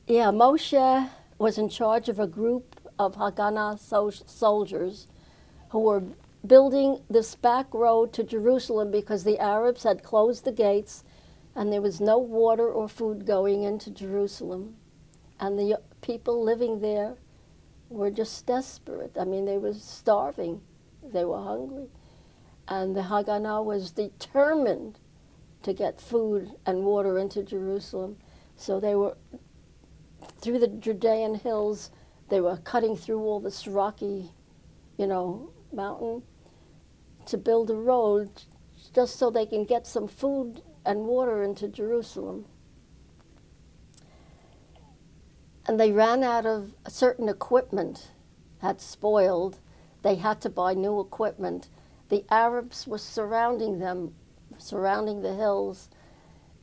Yeah, Moshe was in charge of a group of Haganah soldiers who were building this back road to Jerusalem because the Arabs had closed the gates and there was no water or food going into Jerusalem. And the people living there were just desperate. I mean, they were starving. They were hungry. And the Haganah was determined to get food and water into Jerusalem. So they were, through the Judean hills, they were cutting through all this rocky, mountain to build a road just so they can get some food and water into Jerusalem. And they ran out of certain equipment, had spoiled. They had to buy new equipment. The Arabs were surrounding them, surrounding the hills.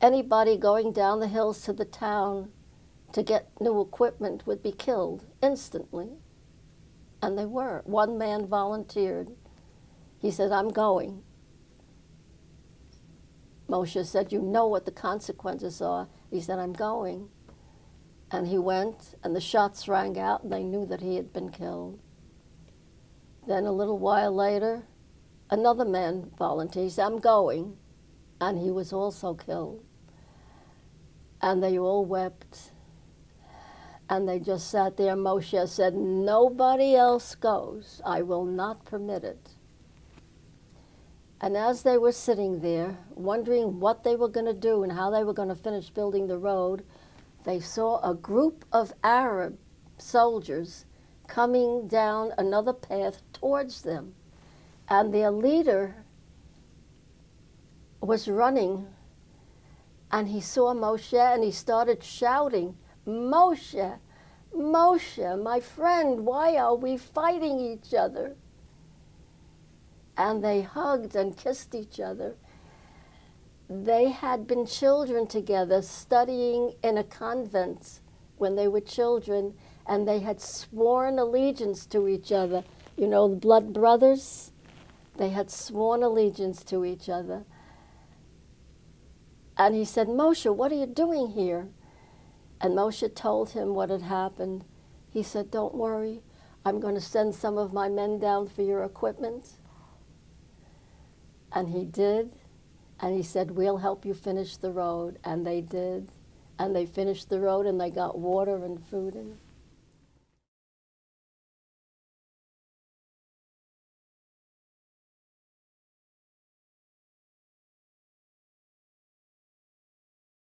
Anybody going down the hills to the town to get new equipment would be killed instantly. And they were. One man volunteered. He said, "I'm going." Moyshe said, "You know what the consequences are." He said, "I'm going." And he went, and the shots rang out, and they knew that he had been killed. Then a little while later, another man volunteered. He said, "I'm going." And he was also killed. And they all wept. And they just sat there. Moyshe said, "Nobody else goes. I will not permit it." And as they were sitting there, wondering what they were going to do and how they were going to finish building the road, they saw a group of Arab soldiers coming down another path towards them. And their leader was running, and he saw Moyshe, and he started shouting, "Moyshe, Moyshe, my friend, why are we fighting each other?" And they hugged and kissed each other. They had been children together, studying in a convent when they were children, and they had sworn allegiance to each other. You know, the blood brothers? They had sworn allegiance to each other. And he said, "Moyshe, what are you doing here?" And Moyshe told him what had happened. He said, "Don't worry, I'm going to send some of my men down for your equipment." And he did. And he said, "We'll help you finish the road." And they did. And they finished the road, and they got water and food in.